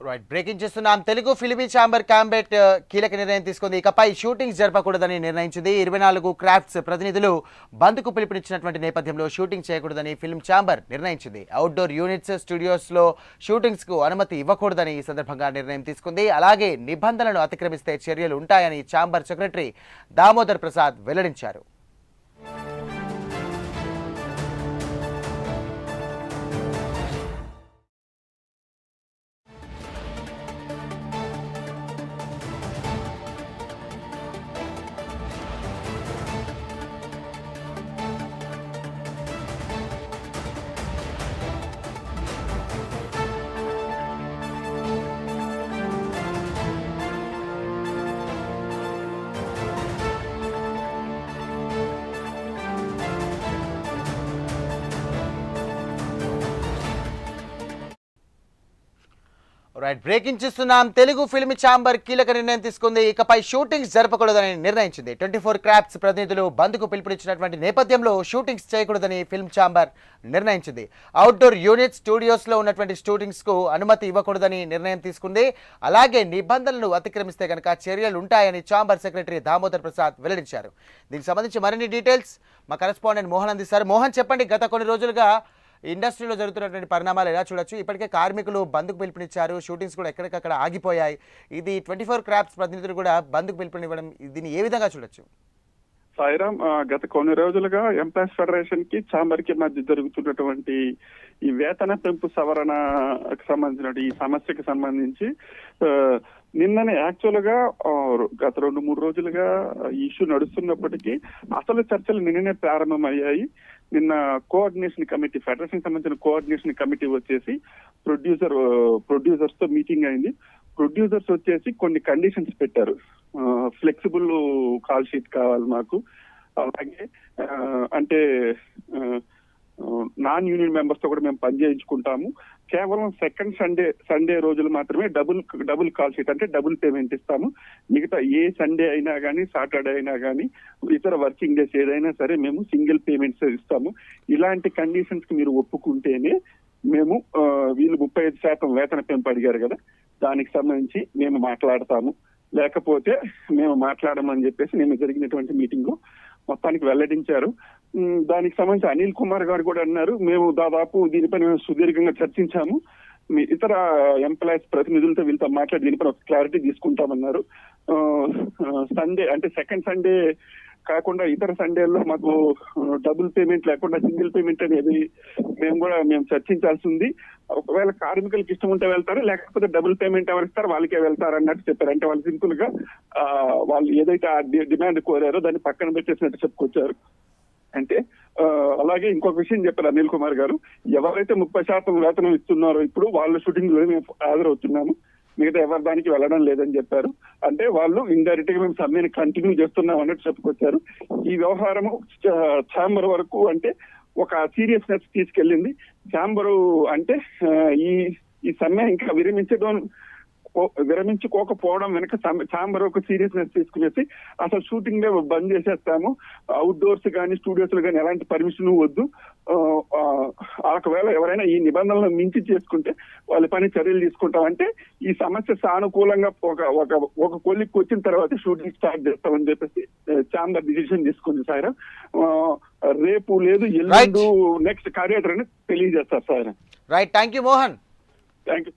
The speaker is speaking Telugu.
రైట్ బ్రేకింగ్ చేస్తున్నాం. తెలుగు ఫిలిమీ ఛాంబర్ క్యాంబెట్ కీలక నిర్ణయం తీసుకుంది. ఇకపై షూటింగ్స్ జరపకూడదని నిర్ణయించింది. 24 క్రాఫ్ట్స్ ప్రతినిధులు బంద్కు పిలుపునిచ్చినటువంటి నేపథ్యంలో షూటింగ్ చేయకూడదని ఫిల్మ్ ఛాంబర్ నిర్ణయించింది. అవుట్డోర్ యూనిట్స్, స్టూడియోస్లో షూటింగ్స్కు అనుమతి ఇవ్వకూడదని ఈ సందర్భంగా నిర్ణయం తీసుకుంది. అలాగే నిబంధనలను అతిక్రమిస్తే చర్యలు ఉంటాయని ఛాంబర్ సెక్రటరీ దామోదర్ ప్రసాద్ వెల్లడించారు. రైట్ బ్రేకింగ్ చేస్తున్నాం. తెలుగు ఫిల్మ్ ఛాంబర్ కీలక నిర్ణయం తీసుకుంది. ఇకపై షూటింగ్స్ జరపకూడదని నిర్ణయించింది. 24 క్రాఫ్ట్స్ ప్రతినిధులు బంద్కు పిలుపునిచ్చినటువంటి నేపథ్యంలో షూటింగ్స్ చేయకూడదని ఫిల్మ్ ఛాంబర్ నిర్ణయించింది. అవుట్డోర్ యూనిట్, స్టూడియోస్లో ఉన్నటువంటి షూటింగ్స్కు అనుమతి ఇవ్వకూడదని నిర్ణయం తీసుకుంది. అలాగే నిబంధనలను అతిక్రమిస్తే కనుక చర్యలు ఉంటాయని ఛాంబర్ సెక్రటరీ దామోదర్ ప్రసాద్ వెల్లడించారు. దీనికి సంబంధించి మరిన్ని డీటెయిల్స్ మా కరెస్పాండెంట్ మోహన్ అందిస్తారు. మోహన్, చెప్పండి, గత కొన్ని రోజులుగా ఇండస్ట్రీలో జరుగుతున్నటువంటి పరిణామాలు ఎలా చూడొచ్చు? ఇప్పటికే కార్మికులు బంద్కు పిలుపునిచ్చారు, షూటింగ్స్ కూడా ఎక్కడికక్కడ ఆగిపోయాయి. ఇది 24 క్రాఫ్ట్స్ ప్రతినిధులు కూడా బంద్కు పిలుపునివ్వడం, దీన్ని ఏ విధంగా చూడొచ్చు? సాయిరామ్, గత కొన్ని రోజులుగా ఎంప్లాయీస్ ఫెడరేషన్ కి ఛాంబర్ కి మధ్య జరుగుతున్నటువంటి ఈ వేతన పెంపు సవరణకు సంబంధించిన ఈ సమస్యకి సంబంధించి నిన్ననే యాక్చువల్ గా గత 2-3 రోజులుగా ఈ ఇష్యూ నడుస్తున్నప్పటికీ అసలు చర్చలు నిన్ననే ప్రారంభమయ్యాయి. నిన్న కోఆర్డినేషన్ కమిటీ, ఫెడరేషన్ సంబంధించిన కోఆర్డినేషన్ కమిటీ వచ్చేసి ప్రొడ్యూసర్స్ తో మీటింగ్ అయింది. ప్రొడ్యూసర్స్ వచ్చేసి కొన్ని కండిషన్స్ పెట్టారు. ఫ్లెక్సిబుల్ కాల్ షీట్ కావాలి మాకు, అలాగే అంటే నాన్ యూనియన్ మెంబర్స్ తో కూడా మేము పని చేయించుకుంటాము, కేవలం సెకండ్ సండే రోజులు మాత్రమే డబుల్ కాల్ షీట్ అంటే డబుల్ పేమెంట్ ఇస్తాము, మిగతా ఏ సండే అయినా కానీ సాటర్డే అయినా కానీ ఇతర వర్కింగ్ డేస్ ఏదైనా సరే మేము సింగిల్ పేమెంట్స్ ఇస్తాము. ఇలాంటి కండిషన్స్ కి మీరు ఒప్పుకుంటేనే మేము వీళ్ళు 35% వేతన పెంపు అడిగారు కదా, దానికి సంబంధించి మేము మాట్లాడతాము, లేకపోతే మేము మాట్లాడమని చెప్పేసి నిన్న జరిగినటువంటి మీటింగ్ మొత్తానికి వెల్లడించారు. దానికి సంబంధించి అనిల్ కుమార్ గారు కూడా అన్నారు, మేము దాదాపు దీనిపైన సుదీర్ఘంగా చర్చించాము, మీ ఇతర ఎంప్లాయీస్ ప్రతినిధులతో వీళ్ళతో మాట్లాడి దీనిపైన ఒక క్లారిటీ తీసుకుంటామన్నారు. సండే అంటే సెకండ్ సండే కాకుండా ఇతర సండేల్లో మాకు డబుల్ పేమెంట్ లేకుండా సింగిల్ పేమెంట్ అనేది మేము చర్చించాల్సి ఉంది. ఒకవేళ కార్మికులకు ఇష్టం ఉంటే వెళ్తారు, లేకపోతే డబుల్ పేమెంట్ ఎవరు ఇస్తారు వాళ్ళకే వెళ్తారు అన్నట్టు చెప్పారు. అంటే వాళ్ళు సింపుల్ గా వాళ్ళు ఏదైతే ఆ డిమాండ్ కోరారో దాన్ని పక్కన పెట్టేసినట్టు చెప్పుకొచ్చారు. అంటే అలాగే ఇంకొక విషయం చెప్పారు అనిల్ కుమార్ గారు, ఎవరైతే 30% వేతనం ఇస్తున్నారో ఇప్పుడు వాళ్ళ షూటింగ్ లో మేము హాజరవుతున్నాము, మిగతా ఎవరి దానికి వెళ్ళడం లేదని చెప్పారు. అంటే వాళ్ళు ఇండైరెక్ట్ గా మేము సమ్మెని కంటిన్యూ చేస్తున్నాం అన్నట్టు చెప్పుకొచ్చారు. ఈ వ్యవహారము ఛాంబర్ వరకు అంటే ఒక సీరియస్నెస్ తీసుకెళ్ళింది. ఛాంబరు అంటే ఈ సమ్మె ఇంకా విరమించుకోకపోవడం వెనక ఛాంబర్ ఒక సీరియస్నెస్ తీసుకునేసి అసలు షూటింగ్ బంద్ చేసేస్తాము, అవుట్డోర్స్ కానీ స్టూడియోస్ కానీ ఎలాంటి పర్మిషన్ వద్దు, ఒకవేళ ఎవరైనా ఈ నిబంధనలను మించి చేసుకుంటే వాళ్ళ పని చర్యలు తీసుకుంటామంటే ఈ సమస్య సానుకూలంగా ఒక కొలిక్కి వచ్చిన తర్వాత షూటింగ్ స్టార్ట్ చేస్తామని చెప్పేసి ఛాంబర్ డిసిషన్ తీసుకుంది. సార్ రేపు లేదు ఎల్లుండి నెక్స్ట్ కార్యాచరణ తెలియజేస్తారు sir. Right, thank you Mohan. Thank you.